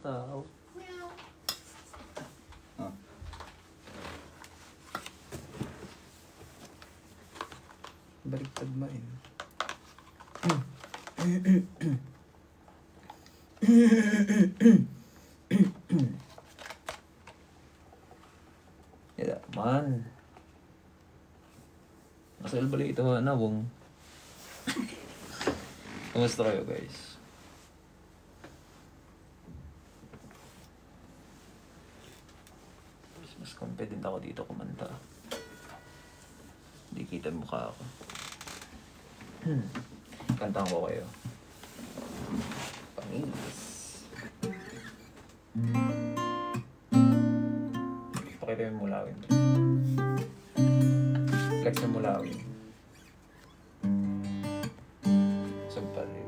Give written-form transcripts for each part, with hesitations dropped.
tao. Ah. Baliktad ba yun? Yada, man. Masal balik ito na wong. Kamusta kayo guys? Mas confident ako dito kumanta. Hindi kita mukha ako. Kantahan ko kayo. Pangis. Pakita yung mulawin. Flex ng mulawin. Sampal yun.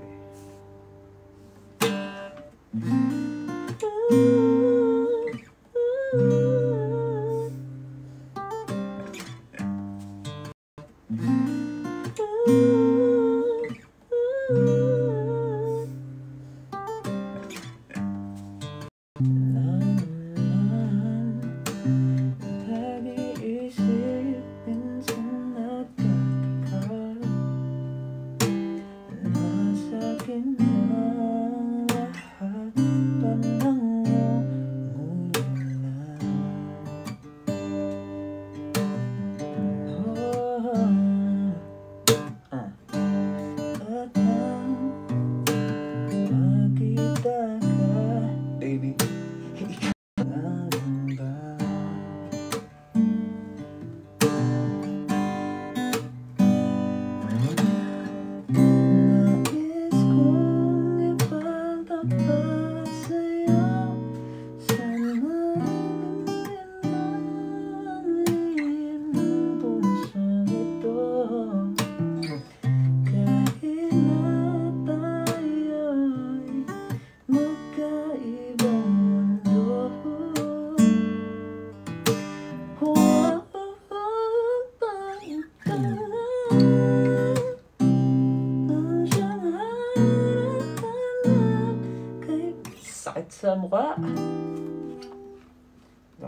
Sakit sa mukha.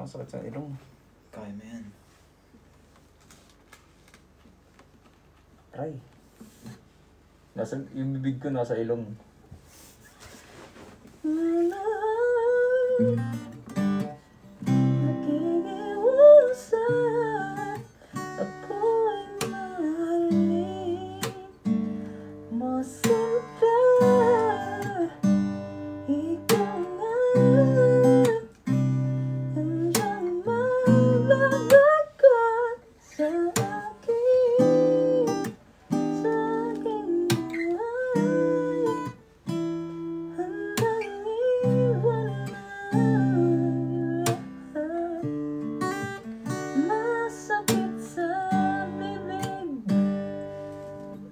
Sakit sa ilong. Kaya mo yan. Try. Yung bibig ko nasa ilong.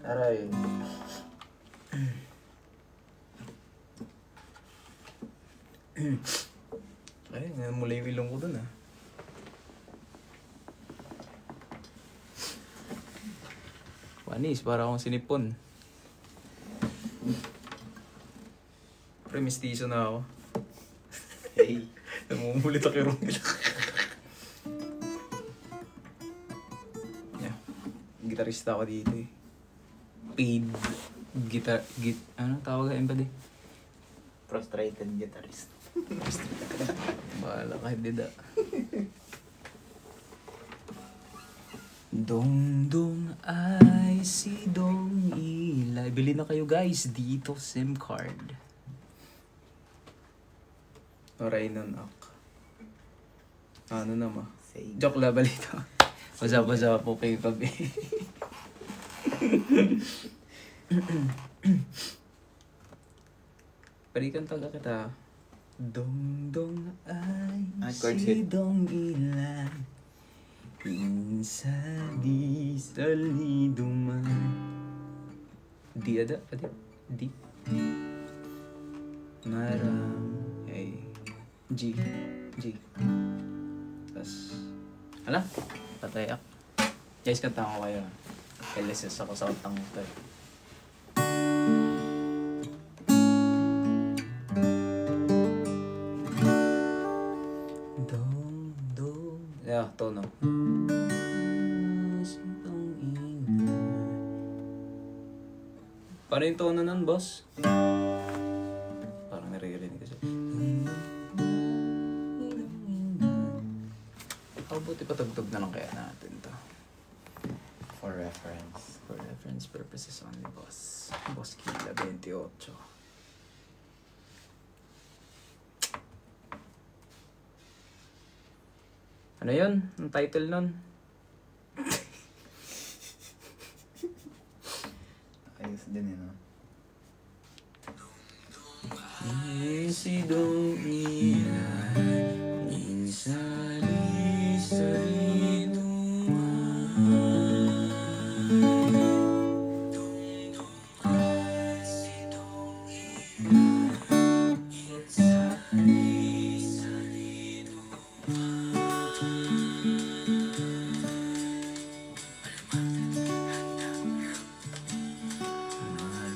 Aray. Ay, namula yung ilong ko dun ah. Panis, para akong sinipon. Pre, mistiso na ako. Hey. Namumulit ako yung nila. Yeah. Gitarista ako dito eh. Paid ano tawag ka ba di? Frustrated guitarist. Bahala kahit dida. Dong ay si Dong Ilay. Bili na kayo guys dito SIM card. Oray nun ak. Ano naman? Joke la balito. Wasa po kay Pabi. Balikan taga kita. Dong ay si Dong Ilay. Minsan di saliduman. Di ada? Di. Maram. Hey. G. Tas. Hala? Tatayak. Guys, kanta ko kayo. LSS ako sa utang ito eh. tono. Paano yung tono nun, boss? Parang naririnig kasi. Buti patugtog na lang kaya natin to. For reference. For reference purposes only, boss. Boss Kila 28. Ano yun? Ang title nun? Ayos din eh, no? Isidong ilan, isali-sali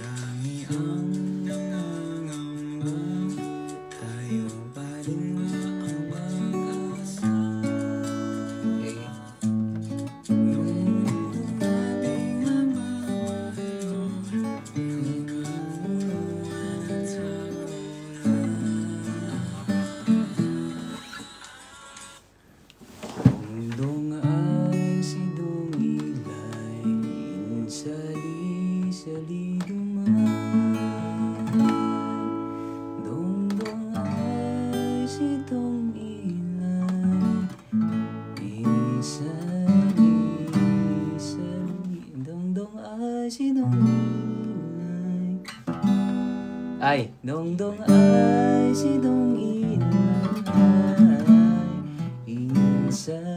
marami ang nangangamba, tayo pa rin ang mag-asa. Dong ay si Dongilay, insali-sali dumay. Dong ay si Dongilay, insali-sali. Dong ay si Dongilay. Ay, dong ay si Dongilay, insali-sali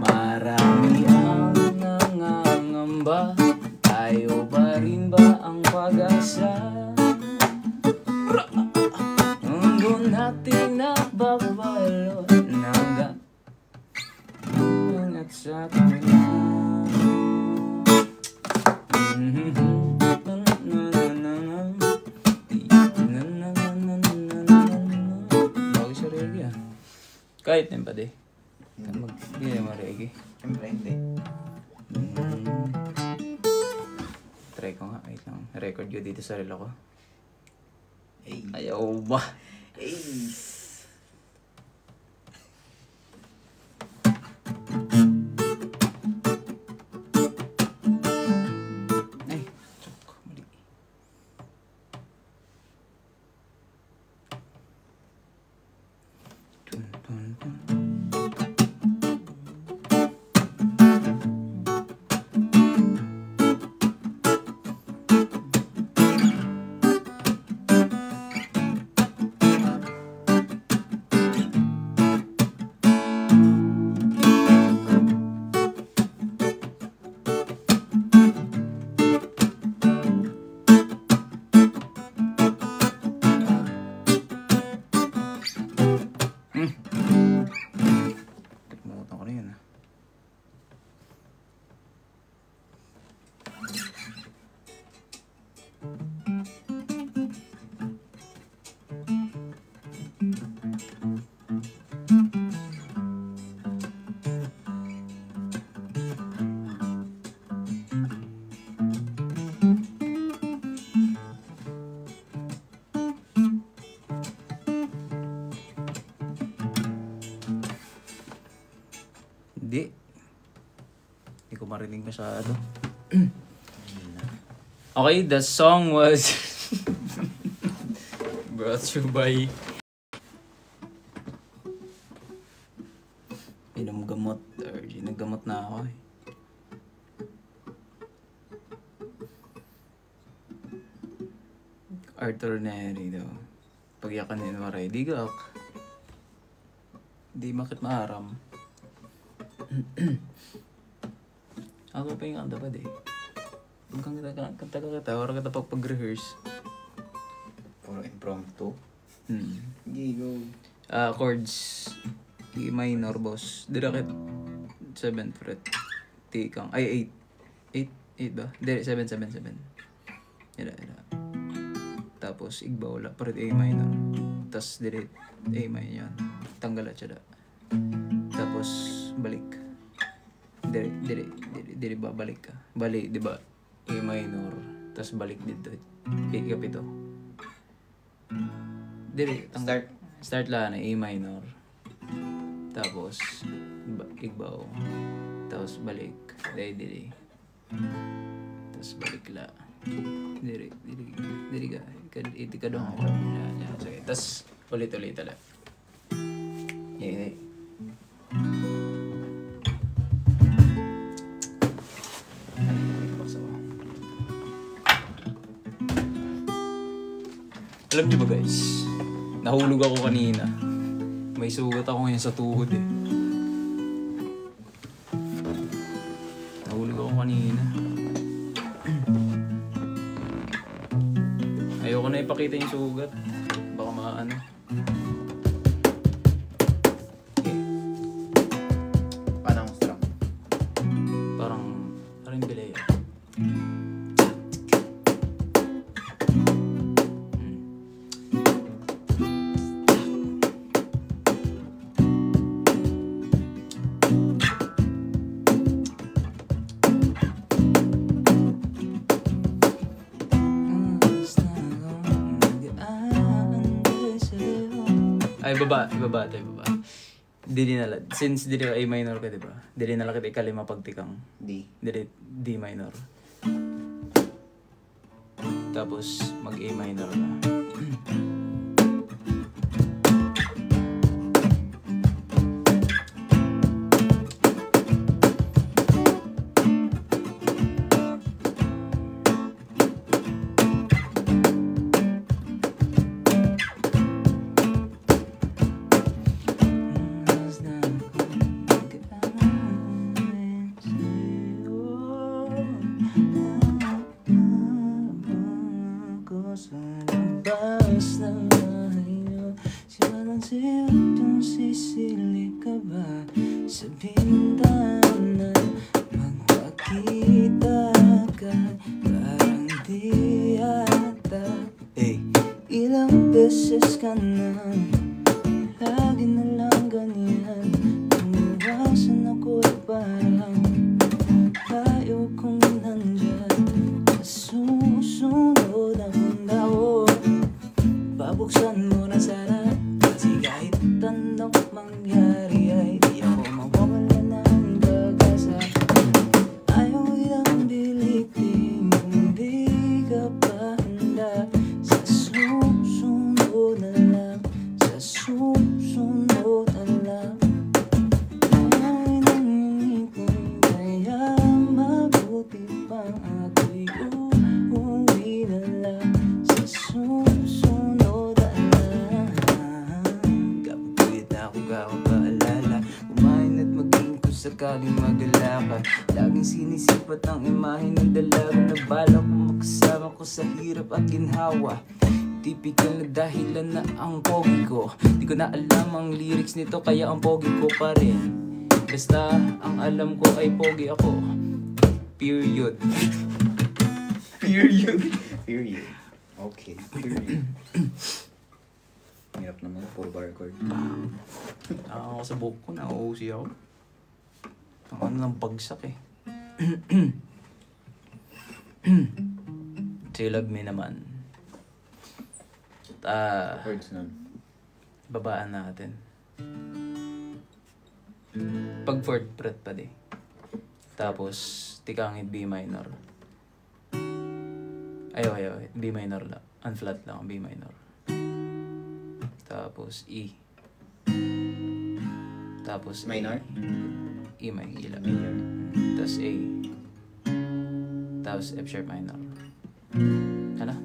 marami ang nangangamba, tayo pa rin ba ang pag-asa? Mundo nating nababalot, at sa kanila. Bago sa reggae ah. Kahit na pa di. Hindi naman reggae. Siyempre hindi. Try ko nga. Wait lang. Record ko dito sa relo ko. Ay. Ayaw ba? Ace. Ay, chok. Mali. Dun, dun, dun. Nakalimutan ko na yun ah. Hindi. Hindi ko marinig masyado. Okay, the song was brought to you by inom gamot or ginagagamot na ako eh. Arthur Neri daw. Pagyakan ni Maray, digak. Di makit maaram. Ako pa yung kanta pa di. Kung kanta ka, wala ka tapag pag-rehearse. Puro impromptu. Gigo. Chords. D minor, boss. Dirakit. 7th fret. Tikang. Ay, 8. 8 ba? Hindi, 7. Ira. Tapos Tapos igbaw la, pero A minor. Tapos dire A minor yan. Tanggal at siya da. Tapos balik. Dire babalik ka. Balik, di ba? A minor. Tapos balik dito. Pick up ito. Dire, start lang na A minor. Tapos igbaw. Tapos balik. Dire. Tapos balik la. Diri ka. Iti ka doon ako. Yan. Sige. Tapos ulit-ulit tala. Yan. Alam niyo ba guys, nahulog ako kanina. May sugat ako ngayon sa tuhod eh. Nahulog ako kanina. Ayoko na ipakita yung sugat. Baka maano. Okay. Parang strong. Parang bilay. Ay, baba. Dili na lang. Since dili A minor ka, diba? Dili na lang kita ikalima pagtikang. D. Dili D minor. Tapos mag A minor ka. Sisilip ka ba sa bintana? Magpakita ka, parang di ata. Ilang beses ka na, lagi na lang ganyan. Umiwasan ako parang tayo kung nandyan. Sa susunod na taon, babuksan mo na sana. Kahit anong mangyari ay di ako mawawala ng pag-asa. Ayaw ilang bilitin kung di ka pa handa. Sa susunod na lang, sa susunod na lang. Ayaw ilang ngitin, kaya mabuti pa ako'y uuwi na lang. Sa susunod na lang. Paalala, kumain at maging kung sakaling magalakad. Laging sinisipat ang imahe ng dalaga na balak kung makasama ko sa hirap at ginhawa. Typical na dahilan na ang pogi ko. Di ko na alam ang lyrics nito kaya ang pogi ko pa rin. Basta ang alam ko ay pogi ako. Period. Period. Okay. Period. Hirap naman, puro bar chord. Ako sa buhok ko, na-OC ako. Ang ano ng bagsak eh. Silag me naman. Chords nun. Babaan natin. Pag 4th fret pa di. Tapos, tikangit B minor. Ayaw. B minor lang. Unflat lang, B minor. Tapos E. Tapos Minor? E may ila. Major. Tapos A. Tapos F sharp minor. Ano?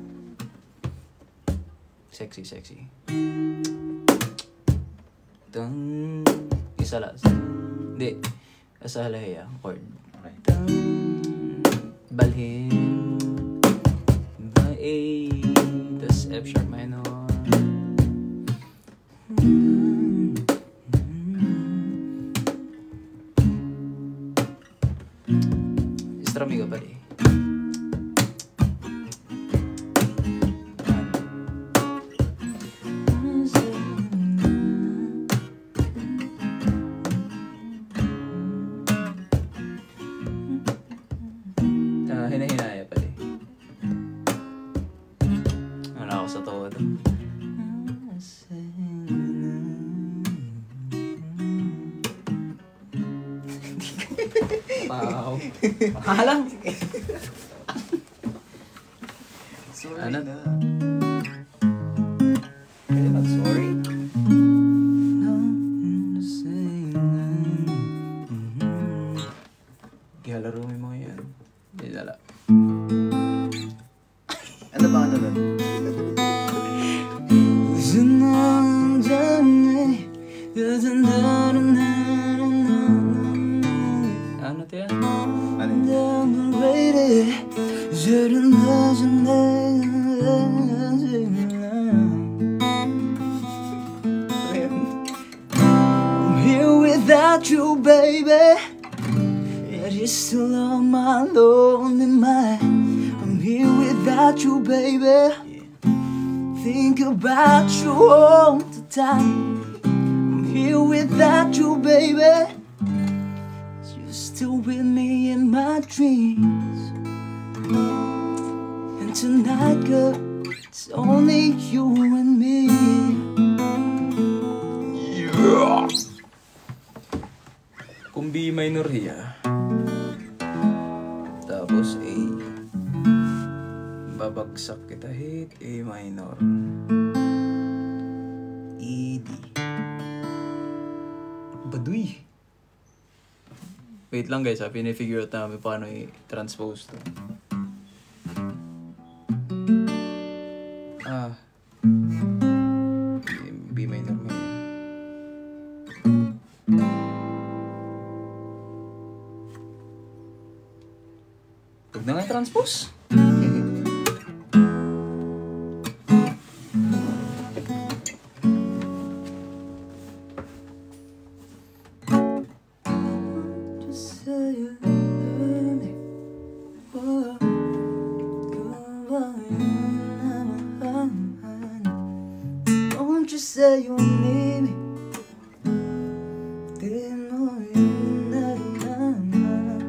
Sexy. Tang. Isa lang. Hindi. Asa halaya. Chord. Okay. Tang. Balhin. Ba A. Tapos F sharp minor. Strami ka pala eh. Wow. Halang. Sorry Ano? na. Pwede mag-sorry? Gihalaro mo yung mga yan. Hindi dala. Ano ba ano nun? Ano to yan? Ano yun? Ano yun? I'm here without you, baby. Yet you're still on my lonely mind. I'm here without you, baby. Yeah. Think about you all the time. I'm here without you, baby. You're still with me in my dreams. And tonight, girl, it's only you and me. Yeah. Kung B minor here, tapos A, babagsak kita hit A minor, E, D. Baduy. Wait lang guys, pinifigure out namin paano i-transpose to. B minor mo yan. Huwag na nga i-transpose. Don't you say you need me? Di mo yun nararamdaman.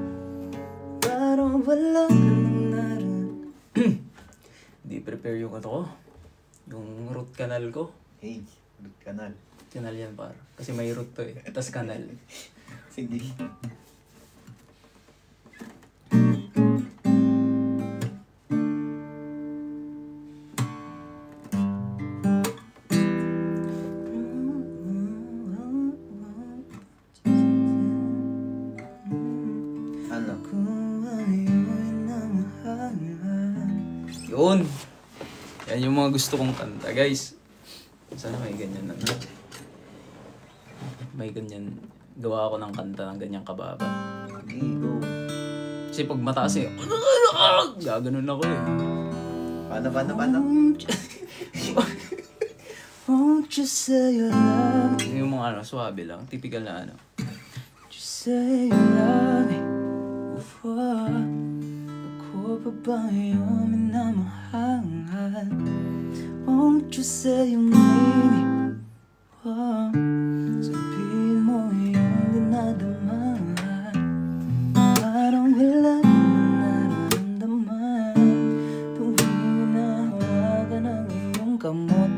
Parang wala ka nang nararamdaman. Di prepare yung ano ko. Yung root canal ko. Hey, root canal. Canal yan par. Kasi may root to eh. Tas canal. Sige. Ano? Yun. Yan yung mga gusto kong kanta, guys. Sana may ganyan na. May ganyan. Gawa ako ng kanta ng ganyang kababa. Sige, go. Kasi pag mataas eh, gaganon ako eh. Paano? Won't you say you love me? Yung mga ano, swabe lang. Typical na ano. Won't you say you love me before ako pa ba yung minamahal? Won't you say you need me? Oh, sabihin mo yung dinadamahan. Parang wala nang nararamdaman. Tuwing nahawakan ang iyong kamot,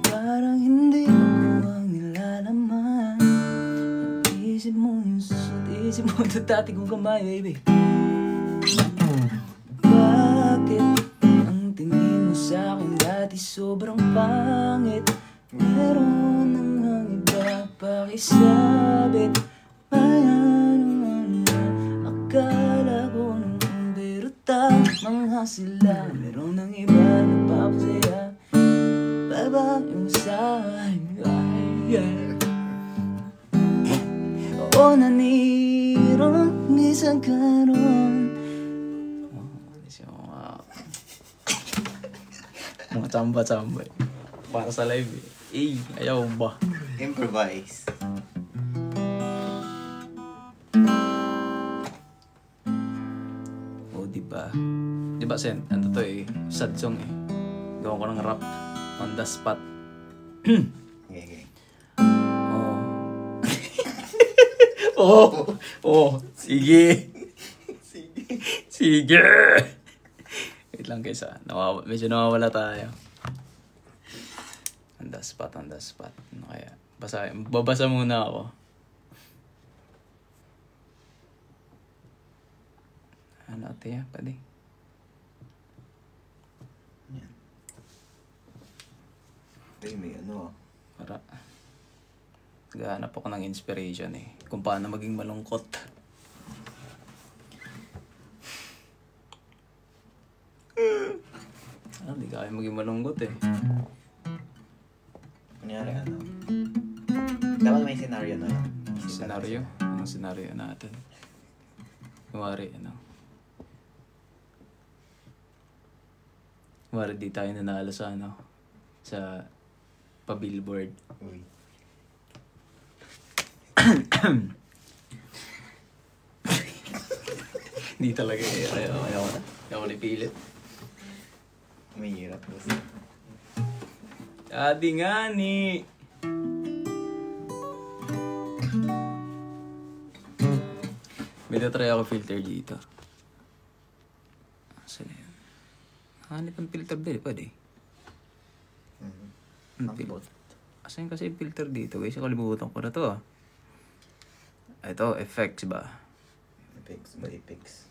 parang hindi ako ang nilalaman. Isip mo yung susot, isip mo ito dati kong kamay, baby. Bakit ang tingin mo sa'kin dati sobrang pangit? Meron nang iba pakisabit. May ano akala ko nung pero tamang sila. Meron nang iba na papasaya. Baba yung sa'yo. Oo, nanirong minsan ka ron. Mga tsamba-tsamba eh. Para sa live eh. Ayaw ba? Improvise. O, diba? Diba, Sen? Ano to eh? Sad song eh. Gawin ko ng rap. On the spot. Okay. Oh. Sige. Sige. Wait lang guys ah. Medyo nawawala tayo. On the spot. Ano kaya? Babasa muna ako. Ano ate ya? Pwede. Yan. Ay, may ano. Para. Naghahanap ako ng inspiration kung paano maging malungkot. Hindi kaya maging malungkot Kunyari ano. Dapat may scenario na lang. Senaryo? Anong senaryo natin? Kumari, Kumari di tayo nanalo sa sa pa-billboard. Uy. Hindi talaga ayaw nipilit. May hirap boss. Adi nga ni. May natry ako filter dito. Saan na yun? Hanip ang filter din, pwede. Ang Asan kasi yung filter dito guys? Kalimutan ko na to Ito, effects ba? Effects.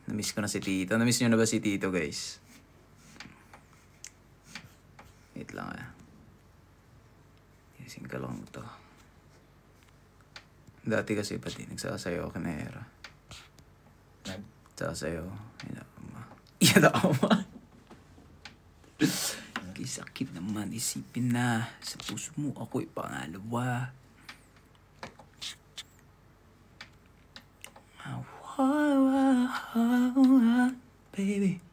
Namiss ko na si Tito. Namiss nyo na ba si Tito guys? Wait lang Ising ka lang to. Dati kasi pati nagsasayaw ako na era. Nagsasayaw. Iyada ako ma. Sakit naman isipin na sa puso mo ako'y pangalawa. Baby.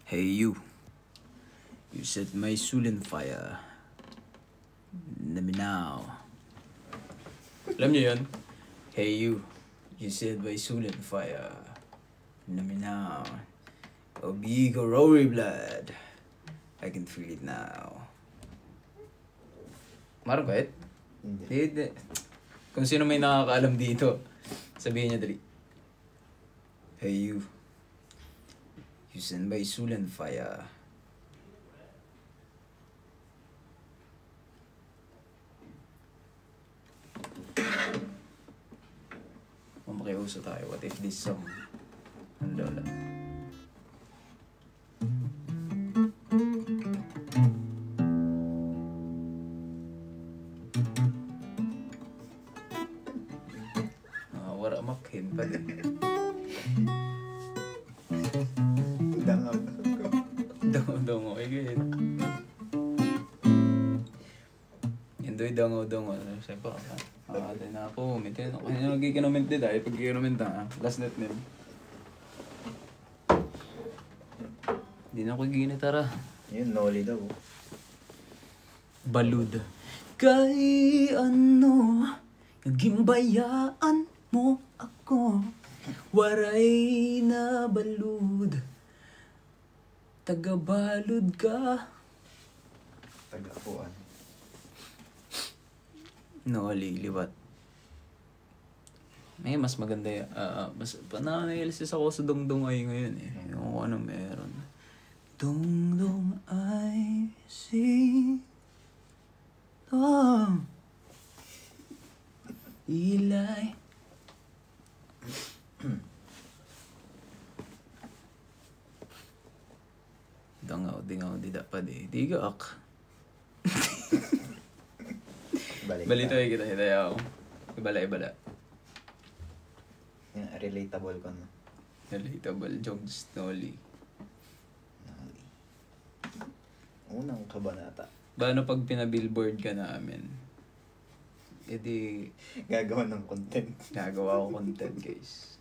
Hey you set my soul on fire. Now. Alam niyo yun? Hey you set my soul on fire. Now. Oh big rory blood. I can feel it now. Marang kahit? Hindi. Kung sino may nakakaalam dito, sabihin niya dali. Hey you send my soul on fire. Makiuso tayo. What if this song? Ang lola. Wala makin pa din. Dangaw-dangaw. Ay, gaya. Indoy dangaw-dangaw. Sabi pa, din na ako. Umitin. Ako na nagkikinoment din dahil pag-kinoment last net nil. Hindi na ako ginitara. Yun, Noli daw. Balud. Kay ano, naging bayaan mo ako. Waray na balud. Taga-balud ka. Taga-apuan. Liwat. May mas maganda mas pananailisis ako sa dungdungay ngayon Yung kung ano meron. Dungdung ay ilay. Dingaw, di dapat Digak. Balito kita ako. Ibala. Yan, relatable ko na. Relatable jokes, Noli. Unang kabanata. Paano pag pinabillboard ka namin? Gagawa ng content. Gagawa ko content, guys.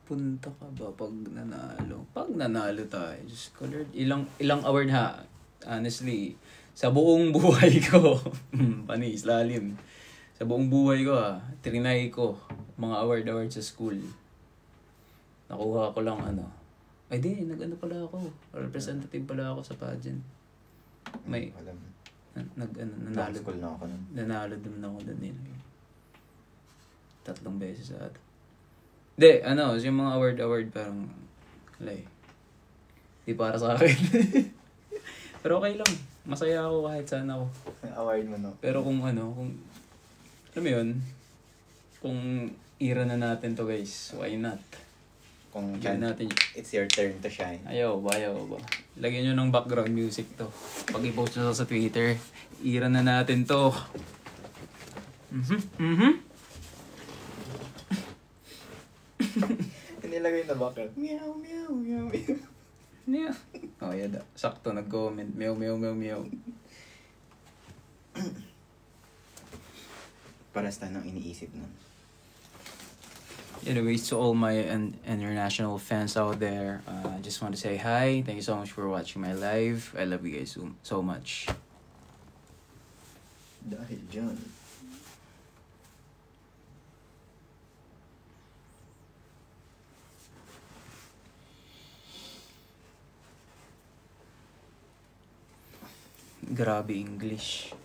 Punta ka ba pag nanalo? Pag nanalo tayo, just colored. Ilang award ha? Honestly, sa buong buhay ko, panis, lalim. Sa buong buhay ko trinay ko mga award sa school. Nakuha ko lang Ay di, nag-ano pala ako. Representative pala ako sa pageant. May, Alam. nanalo. School na ako nun. Nanalo din ako doon din. 3 beses sa atin. Hindi, yung mga award parang, di para sa akin. Pero okay lang. Masaya ako kahit saan ako. Award mo, no? Pero kung alam mo yun, kung era na natin to guys, why not? Kung Gawin natin. it's your turn to shine. Ayaw ba? Lagyan nyo ng background music to. Pag i-post nyo sa Twitter, era na natin to. Nilagay na background. Meow, meow, meow, meow. Yeah. Oh, yada. Sakto, nag-comment. Meow, meow, meow, meow. Paras tayo ng iniisip nun. Anyways, to all my international fans out there, I just want to say hi. Thank you so much for watching my live. I love you guys so much. Dahil dyan. Grabe English.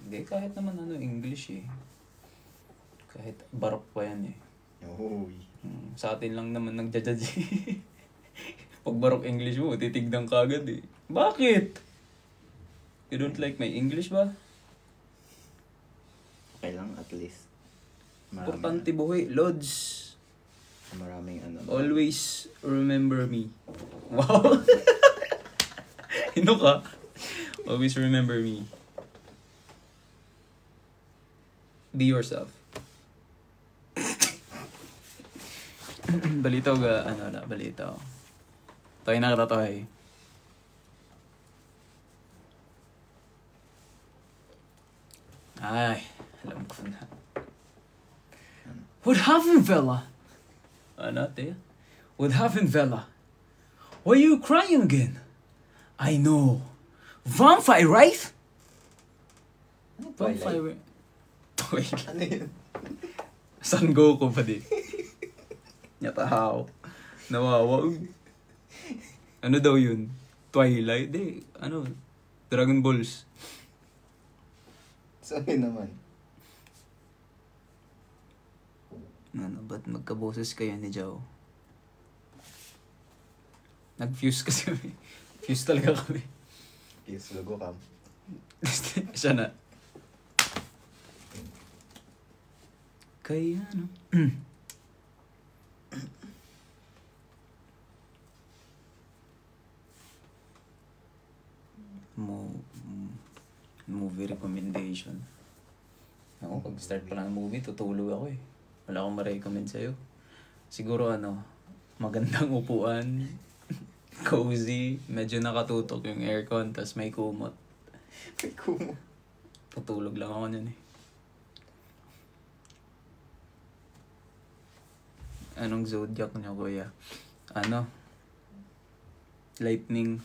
Hindi, kahit naman English eh. Kahit barok pa yan eh. Uy. Sa atin lang naman nagja-judge. Pag barok English mo, titignan ka agad eh. Bakit? You don't like my English ba? Okay lang, at least. Importante buhay. Lods. Maraming Always remember me. Wow. Hino ka? Always remember me. Be yourself. Balitaw ga, balitaw. Toy na kita, Toy. Ay, alam ko na. What happened, fella? Te? What happened, fella? Why are you crying again? I know. Vampire, right? Vampire. Twilight. Ano yun? San Goku pa din. Yatahaw. Nawawa. Ano daw yun? Twilight? Di. Dragon Balls. So, yun naman. Ba't magkaboses kayo ni Jao? Nag-fuse kasi kami. Fuse talaga kami. Yes, logo cam. Siya na. Kaya movie recommendation. Ako, pag start pa ng movie, tutulog ako eh. Wala akong ma-recommend sa'yo. Siguro magandang upuan, cozy, medyo nakatutok yung aircon, tas may kumot. May kumot. Tutulog lang ako nun eh. Anong zodiac niyo, kuya? Lightning.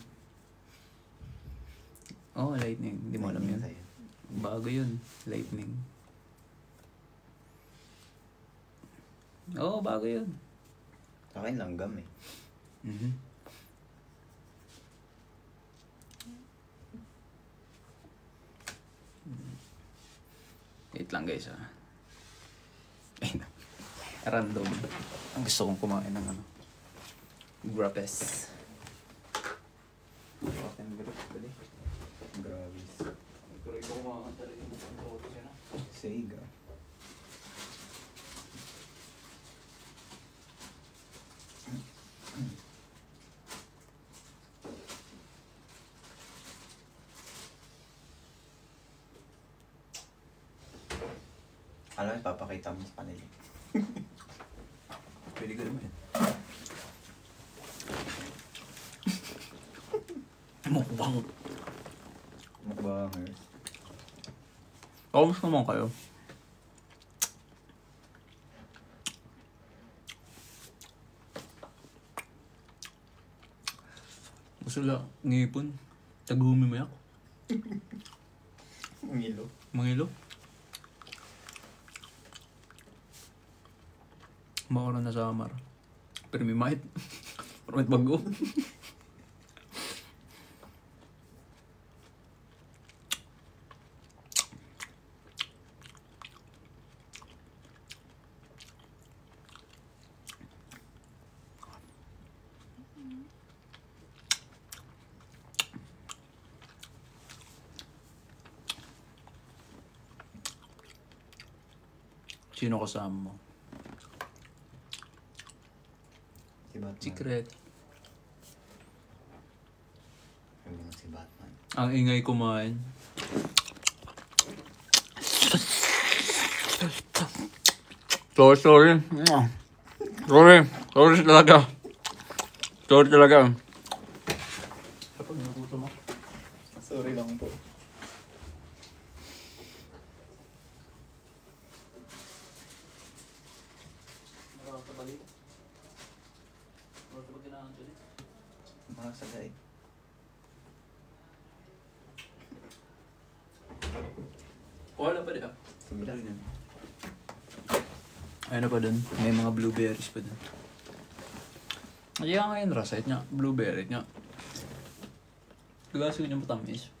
Oh, lightning. Hindi mo alam yun. Bago yun. Lightning. Oo, bago yun. Akin langgam eh. Wait lang guys Random. Ang gusto kong kumain ng grapes. Grabe. Pero ikaw kumakanta rin yung photo siya na. Sega. Alam, ipapakita mo sa kanila. Pwede ko naman. Mukbang. Mukbangers. Kamusta naman kayo? Gusto lang, ngipon. Tagumi mo yak. Mangilo. Mangilo. Makaroon na sa Amar. Pero may mahit. Parang bago. Sino kasama mo? Si Batman. Secret. Sabi mo si Batman. Ang ingay kumain. Sorry. Sorry talaga. Sorry talaga. Kapag nagutom ako. Sorry lang po. Mga sagay. Wala pa rin ah. Sige lang. Ayun na pa dun. May mga blueberries pa dun. Kaya ngayon rasait niya. Blueberry niya. Gaso niya matamis.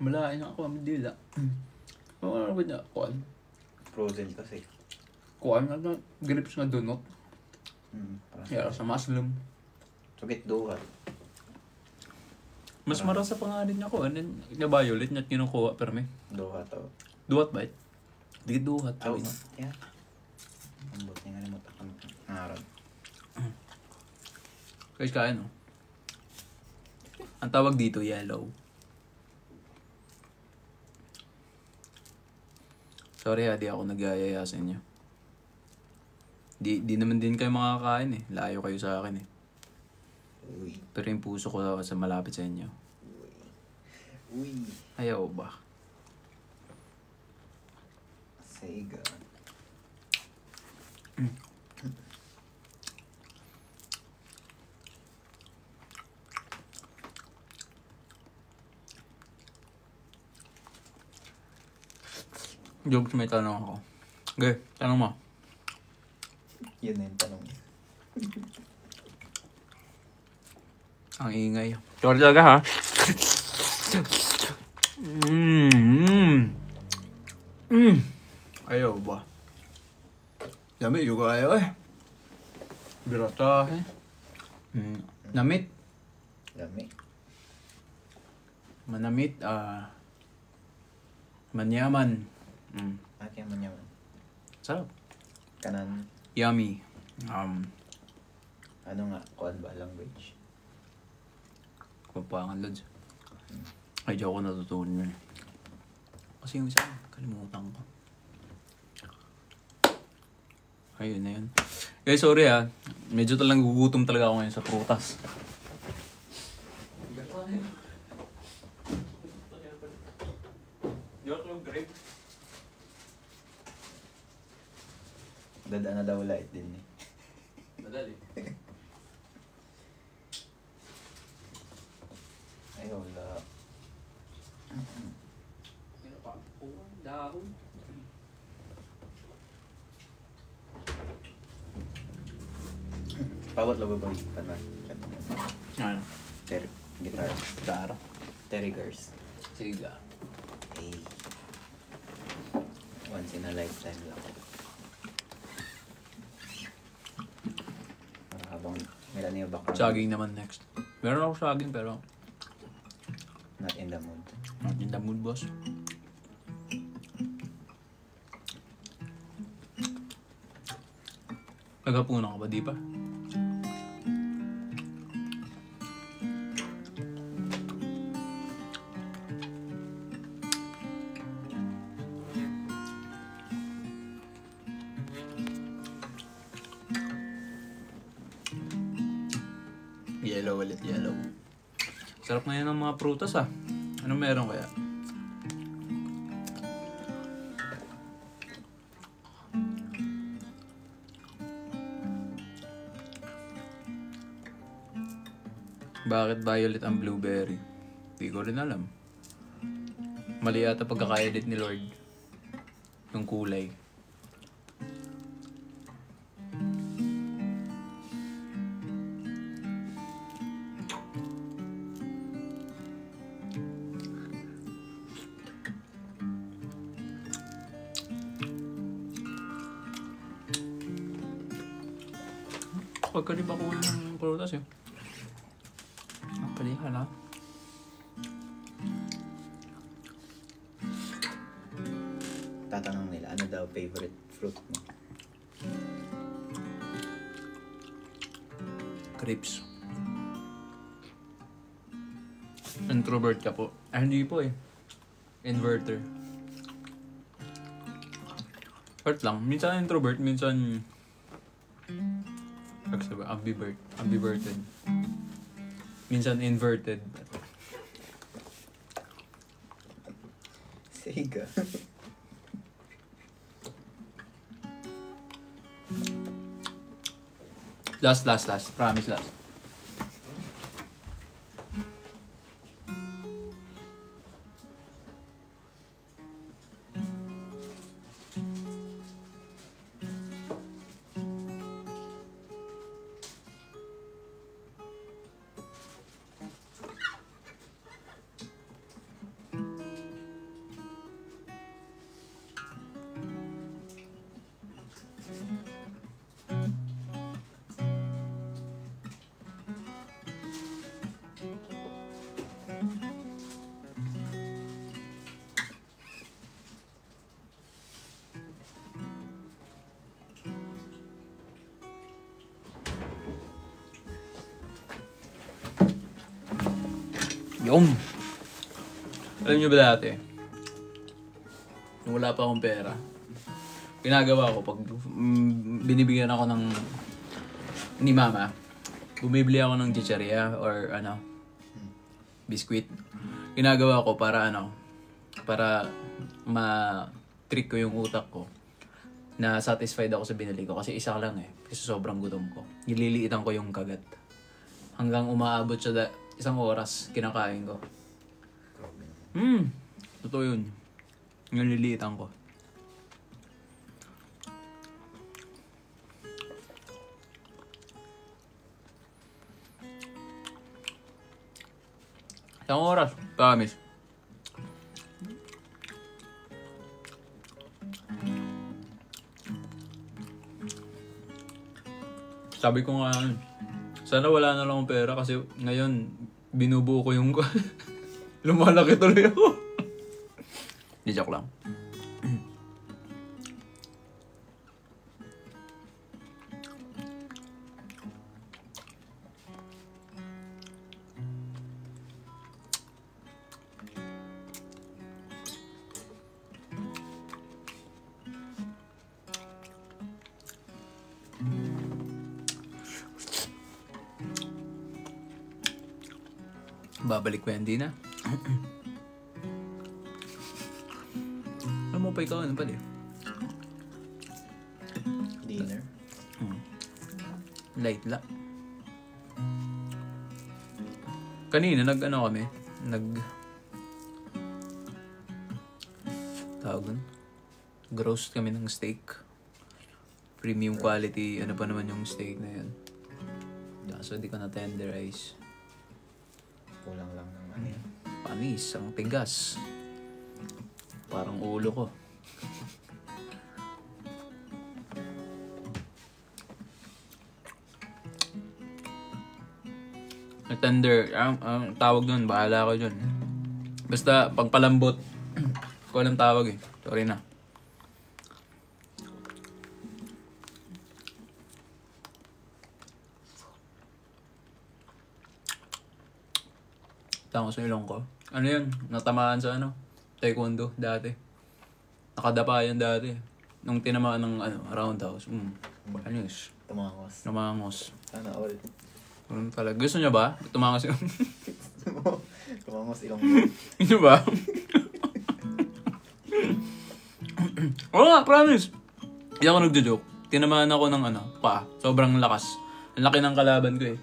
Malain niya ako ang dila. Ano ba niya? Kuan? Frozen kasi. Kuan na grips nga donut. Kaya sa mushroom. Sugit duhat. Mas marasa pa nga rin niya ko. Ano yun? Na-violet niya at kinukuha. Pero may Duhat o. duhat ba? Di duhat. Oh, Sabi niya. yeah. Ang buti nga naman ang ngarag. Guys, kain no? Ang tawag dito, yellow. Sorry ha, di ako nag-ayaya sa inyo. Di naman din kayo makakain eh. Layo kayo sa akin eh. Uy. Pero yung puso ko sa malapit sa inyo. Uy. Ayaw ba? Sega. Jokes, may tanong ako. Okay, tanong mo. Yun na yung tanong. Ang ingay. Sorry talaga ha. Ayaw ba? Dami, yung ayaw eh. Birata eh. Namit. Dami. Manamit. Manyaman. Ate mo niya man. Sarap. Kanan. Yummy. Ano nga? Kuan ba language? Papangan lods. Ay, di ako natutunan yun. Kasi yung isa, kalimutan ko. Ayun na yun. Guys, sorry ha. Medyo talang gugutom talaga ako ngayon sa prutas. Dada na daw light din eh. Madali. Ay, wala. Dahon. Bawat labo ba yung kanan? Ano? Guitar. Dara. Terry Girls. Sige. Hey. Once in a lifetime lang. Para habang meron niyo background. Saging naman next. Meron ako saging pero Not in the mood. not in the mood, boss. Naghapunan ka ba, di pa? Yellow ulit, yellow. Sarap ngayon ng mga prutas ah. Ano meron kaya? Bakit violet ang blueberry? Di ko rin alam. Mali yata pagkaka-edit ni Lord. Yung kulay. Pagkalib ako ng prutas eh. Napalihan ha. Tatanong nila, ano daw favorite fruit mo? Grapes. Introvert ka po. Ah, hindi po eh. Inverter. Part lang. Minsan introvert, minsan ambiverted. Minsan inverted. Sega. Last. Promise last. Yung! Alam nyo ba dati? Nung wala pa akong pera, ginagawa ko pag binibigyan ako ni mama, bumibili ako ng chicharia or biscuit. Ginagawa ko para para ma-trick ko yung utak ko na satisfied ako sa binili ko kasi isa lang eh. Kasi sobrang gutom ko. Nililiitan ko yung kagat. Hanggang umaabot siya isang oras, kinakain ko. Totoo yun. Nililiitan ko. Isang oras, promise. Sabi ko nga, sana wala na lang akong pera kasi ngayon, binubuo ko yung lumalaki tuloy ako. Di joke lang. Babalik ko yan din na. Alam mo pa ikaw, ano pala eh? Dinner? Light la. Kanina kami, tawag nun? Grossed kami ng steak. Premium quality, ano pa naman yung steak na yun. So di ko na tenderize. Kulang lang ng yan. Panis, ang tigas. Parang ulo ko. Tender, ang tawag doon, bahala ko dyan. Basta pagpalambot, ko alam tawag eh. Sorry na. Tango sa ilong ko. Ano yun? Natamaan sa taekwondo dati. Nakadapa yan dati. Nung tinamaan ng roundhouse. Panis. Tumangos. Sana all. Talaga. Gusto niya ba? Tumangos yung... Tumangos ilong. Ino ba? Oo nga, promise. Hindi ako nagjo-joke. Tinamaan ako ng paa. Sobrang lakas. Ang laki ng kalaban ko eh.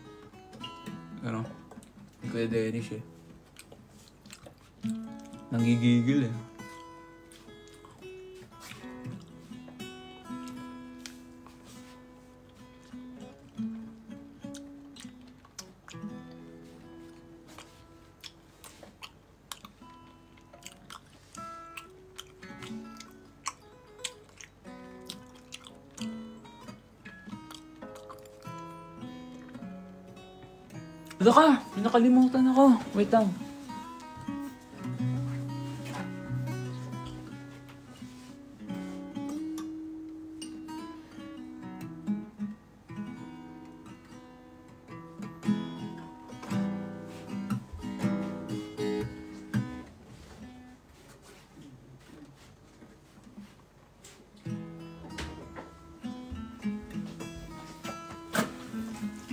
Kuya Dennis eh. Nanggigigil eh. Ano ka? May nakalimutan ako. Wait lang.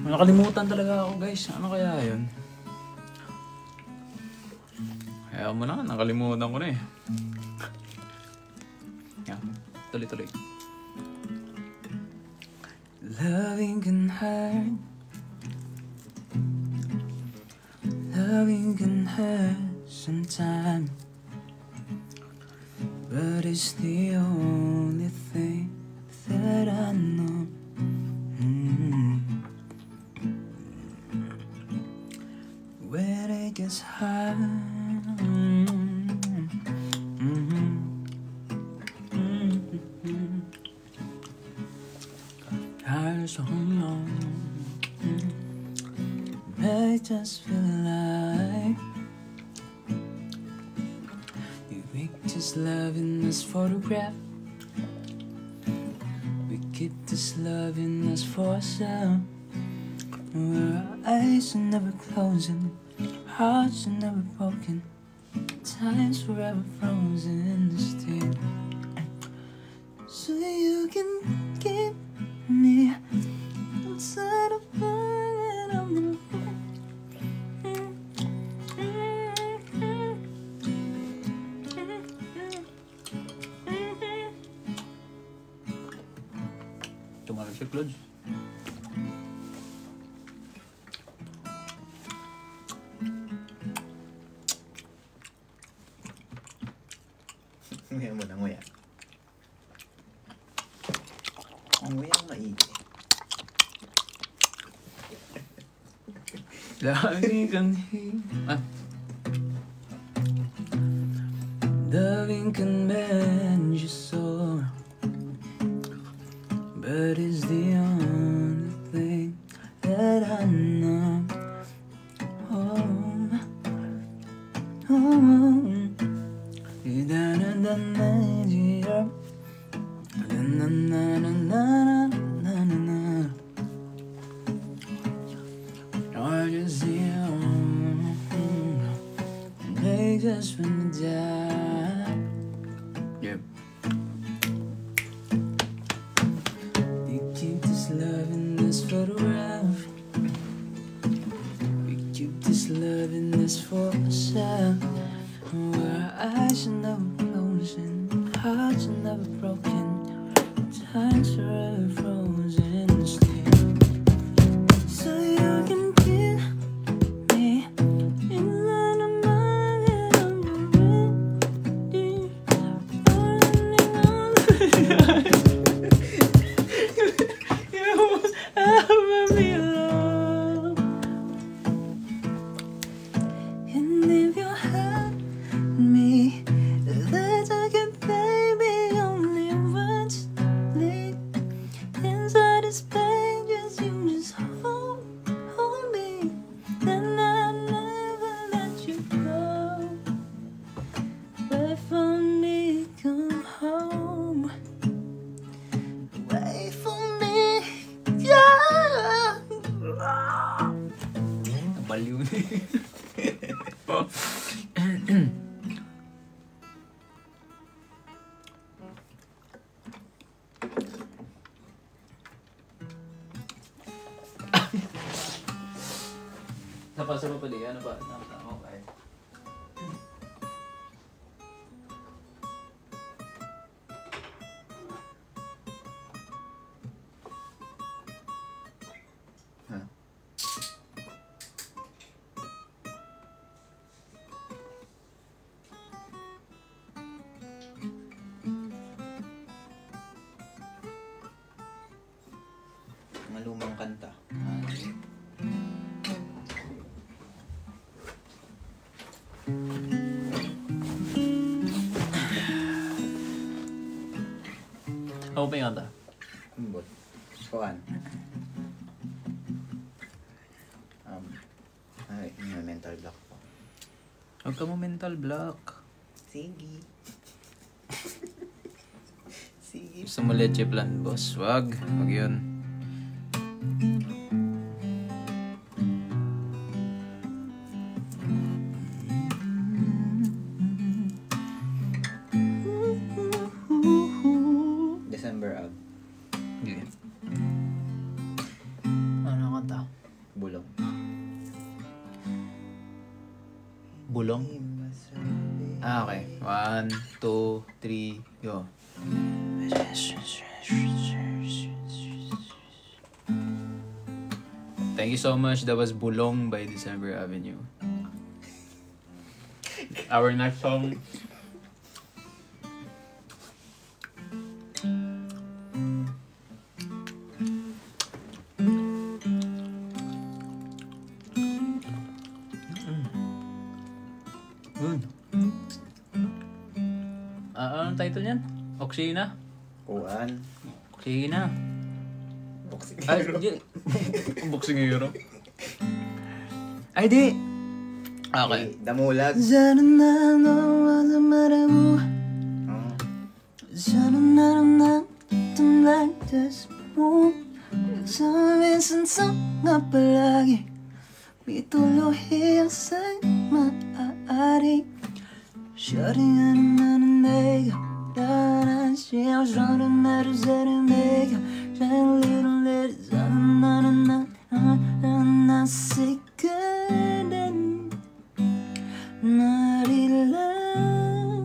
May nakalimutan talaga ako guys. Ano kaya yun? Kaya mo na, nakalimutan ko na eh. Yan, tuloy-tuloy. Loving can hurt. Loving can hurt sometimes, but it's the only thing that I know. When it gets hard, I just don't know. I just feel like we just love in this photograph. We keep this love in us for ourselves. Where our eyes are never closing, hearts are never broken, time's forever frozen still. So you can keep me inside of mine and I'm Tumalag si Claude. Nguya mo na, nguya. Ang nguya ang maigi. Lagi kang loving can mend your soul, but it's the only thing that I know. Oh, oh, da da da da da na na na na na na na. I just see they just wanna die. Yep. You keep this love in this photograph. We keep this love in this for ourselves. Where our eyes are never closing, hearts are never broken, time's forever frozen still. So you can kill me in line of mine and I'm ready, running on. You ever be alone? And if you hurt me, let's get baby only once. Leave inside this pages, you just hold me, then I'll never let you go. Wait for me, come home. Wait for me, yeah. Baliw na eh. Napasa mo pa di? Ano ba? Okay. Huh? Mga lumang kanta. Ako pa yung kanta. Umbot. Kuan. Ay, may mental block po. Huwag ka mo mental block. Sige. Sige. Gusto mo leche plan, boss? Wag. Wag yun. December Ab. Hindi. Ano kanta? Bulong. Bulong? Ah, okay. 1, 2, 3, go. Thank you so much. That was Bulong by December Avenue. Our next song. Anong title niyan? Oxina? Kuan. Oxina. Boxing Ay, hero. di. Boxing hero. Ay, di. Okay. Damulag.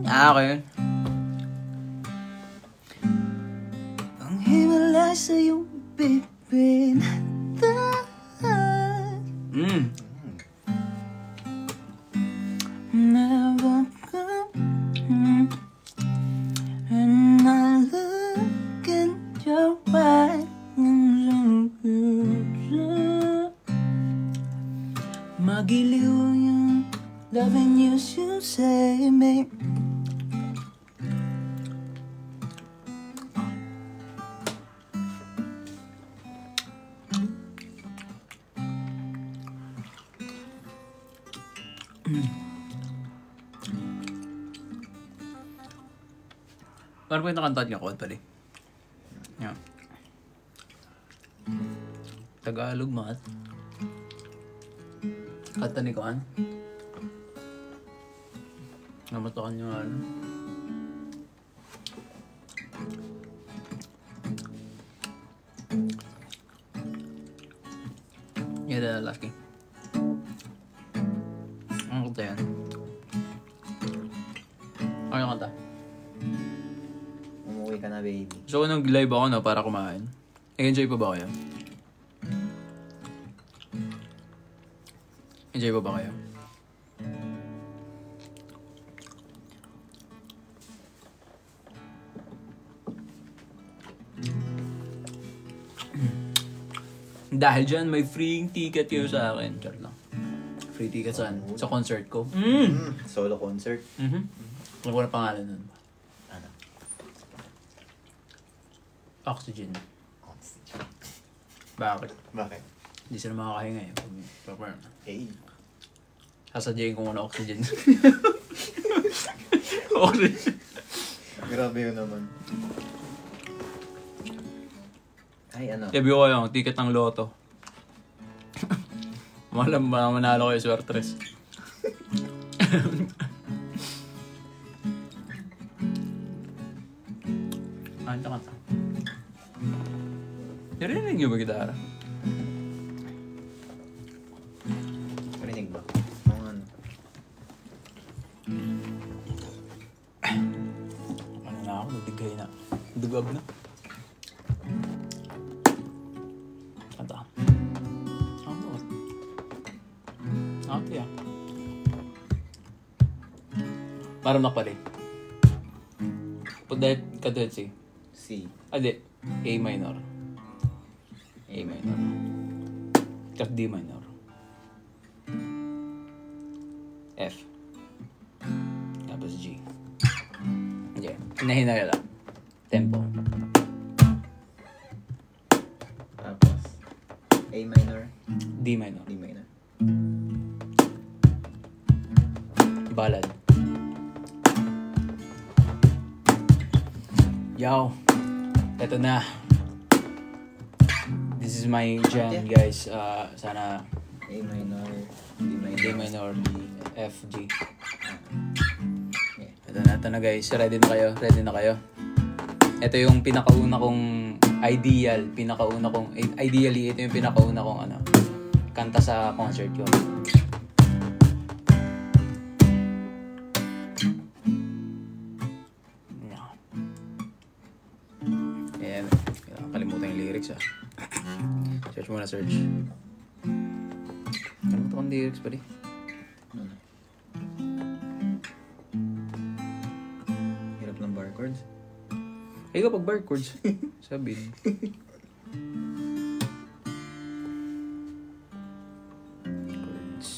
Ah, okay. Ang himala sa'yo, baby, Mm. never come. And I look in your eyes, magiliw yung loving you say me. Paano po yung nakantahan niya? Kuwan pala. Yan. Tagalog, mat. Kanta ni Kuwan. Namatakan niyo nga, ano. Yeah, the lalaki. Ang kanta yan. Ano yung kanta? Umuwi ka na, baby. So, nag-live ako no, para kumain. Nag-enjoy pa ba kayo? Enjoy pa ba kayo? Dahil dyan, may free ticket kayo sa akin. Char lang. Free ticket saan? Sa concert ko. Solo concert. Ano ko na pangalan nun? Ano? Oxygen. Bakit? Bakit? Hindi sila makakahinga eh. Eh. Sasadyain ko muna oxygen. Oxygen. Grabe yun naman. Ay, ano? Sabi ko yung ticket ng loto. Malam ba manalo kayo swertres? Kanta kanta. Narinig niyo ba gitara? Parinig ba? Oo, ano? Ano na ako? Nadigay na. Dugab na. Kanta. Ano? Ate ah. Parang nakpali. Pagdahit katulad si. C. Ade. A minor. A minor. Tapos D minor. F. Tapos G. Okay. Hinahinay lang. Tempo. Tapos A minor, D minor. D minor. Ballad. Yo, eto na. This is my jam, guys. Sana A minor, D minor, F, G. Ito na guys. Ready na kayo? Ito yung pinakauna kong ideally, ito yung pinakauna kong kanta sa concert ko. Ayan. Kalimutan yung lyrics Search muna, search. Kalimutan ko yung lyrics pa di. hirap ng bar chords. Ay, kapag bar chords. Sabi. Chords.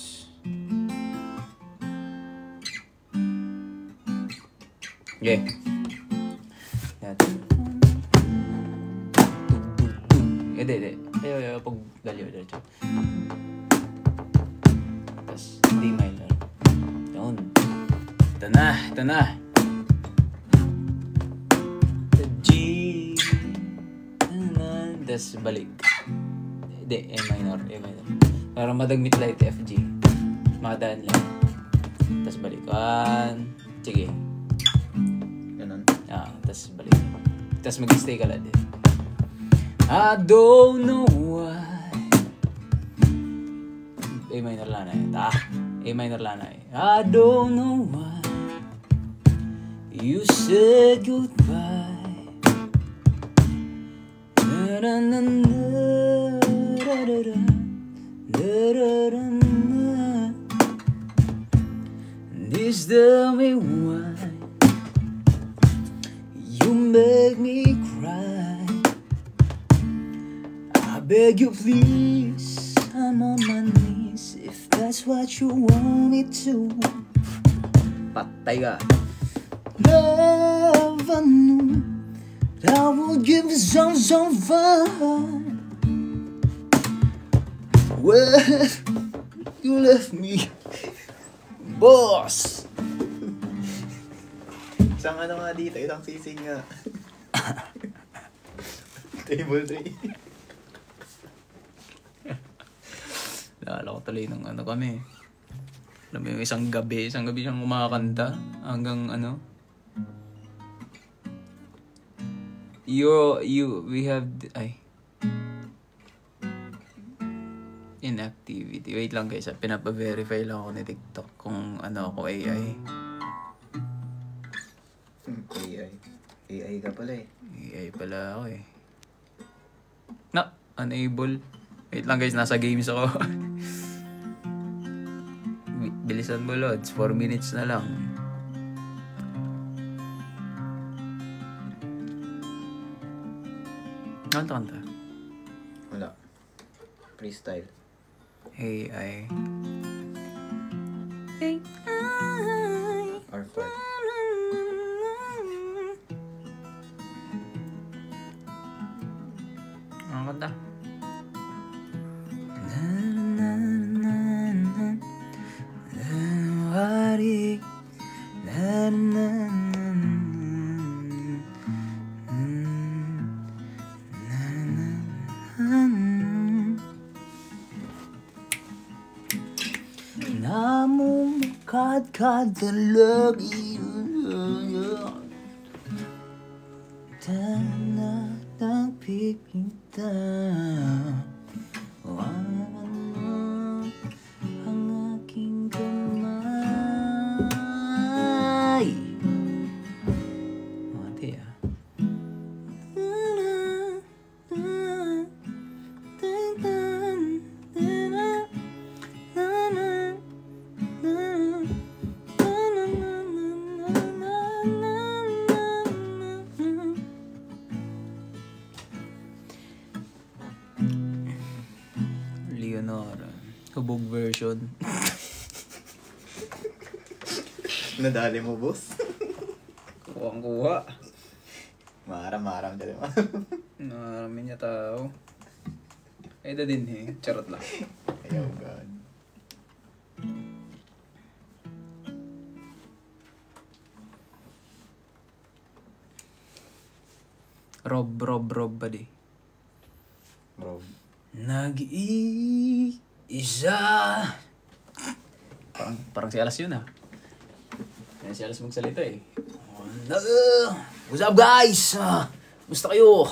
Okay. Natin. Hindi. Ayaw, pag daliw. Tapos, D minor. Yun. Ito na. G. Tapos, balik. Hindi, A minor. Para madagmit light, F, G. Madaan lang. Tapos, balik. 1. Sige. Ganun. Tapos, balik. Tapos, mag-stay ka lang din. I don't know why. A minor lang na I don't know why you said goodbye. This tell me why you make me cry. I beg you please, I'm on my knees. If that's what you want me to. Patay ka. Never knew that I would give you so fun. When you left me, boss. Isang nga dito, isang sisig nga. Table 3. Naalala ko tuloy ng kami. Alam mo yung isang gabi siyang kumakanta hanggang we have inactivity. Wait lang guys, pinapa-verify lang ako ni TikTok kung ako AI. AI ka pala eh. AI pala ako eh. Unable. Wait lang guys, nasa games ako. Bilisan mo, Lods. 4 minutes na lang. Kanta. Wala. Freestyle. AI. R5. Ang kanta. Kad lagi tanah tak pipita ang aking kamay. Mati Leonora. Hubog version. Nadali mo, boss. Kuha. Maram dali mo. Marami niya tao. Ay da din Charot lang. Ayaw, God. Rob buddy. Bro. Nag-iisa. Parang si Alas yun ah. Yan si Alas magsalita eh. What's up guys? Gusto kayo?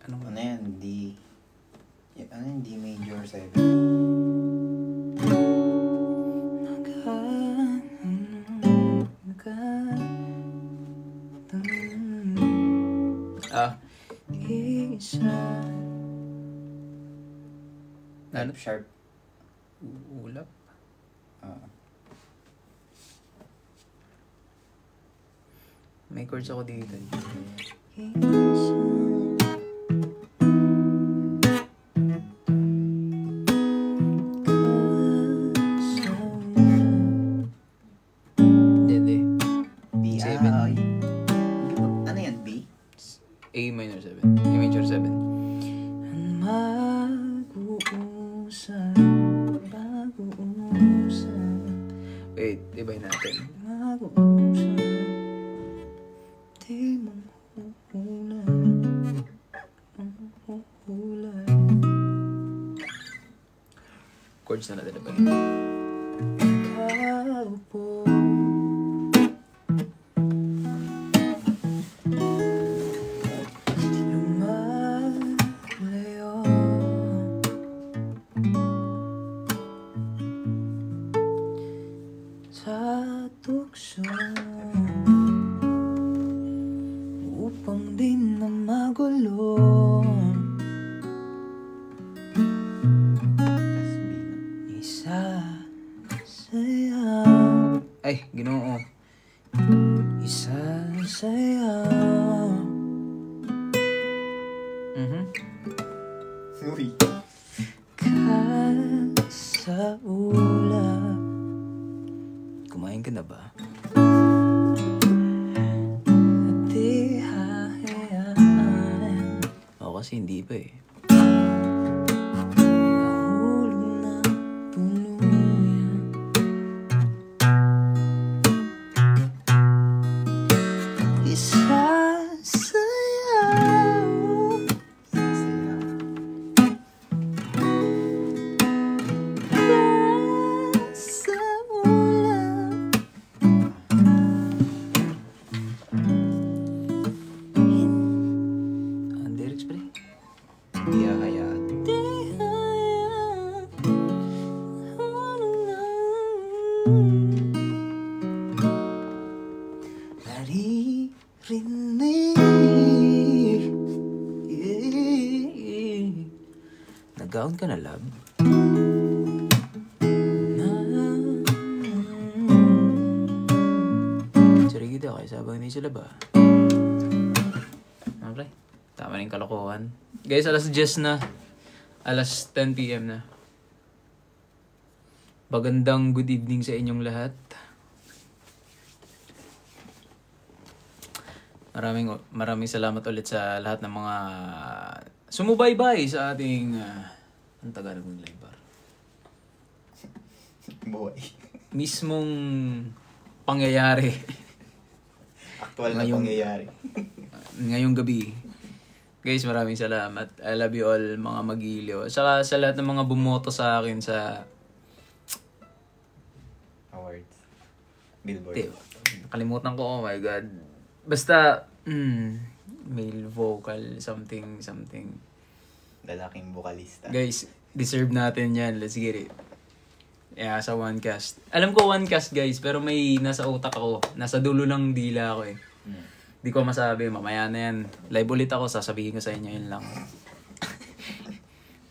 Ano yan? D. Ano yan? D major 7. Ano? Sharp. Ulap? May chords ako dito. Hindi. B. 7. Ano yan? B? A minor 7. A major 7. Wait, ibay natin. Chords na natin na balik. Upang din na magulo. Tas B. Isa saya. Ay, Ginoo. Isa saya. Uy. Ka sa ulap. Kumain ka na ba? At di hahayaan. Ako kasi hindi pa eh. Nahulog na tuluyan. Isa sayaw. Sa ulap. Lyrics pre? Di hahayaan. Di hayaan. Naririnig. Nag-gown ka na, love? Sorry kita kayo sabang hindi sila ba? Okay. Tama na yung kalokohan. Guys, alas 10 na. Alas 10 PM na. Magandang good evening sa inyong lahat. Maraming salamat ulit sa lahat ng mga sumubaybay sa ating ang Tagalog ng live bar. Buhay. Mismong pangyayari Aktual na pangyayari. ngayong gabi. Guys, maraming salamat. I love you all, mga magiliw. Saka sa lahat ng mga bumoto sa akin sa Awards. Billboard. nakalimutan ko, oh my God. Basta, male vocal, something. Lalaking vokalista. Guys, deserve natin yan. Let's get it. Yeah, sa OneCast. Alam ko OneCast, guys, pero may nasa utak ako. Nasa dulo ng dila ako eh. Di ko masabi, mamaya na yan. Live ulit ako, sasabihin ko sa inyo yun lang.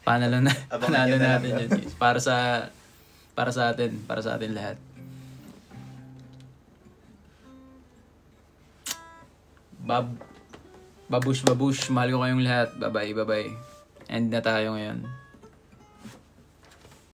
Panalo natin yun, guys. Para sa atin lahat. Babush, mahal ko kayong lahat. Bye-bye. End na tayo ngayon.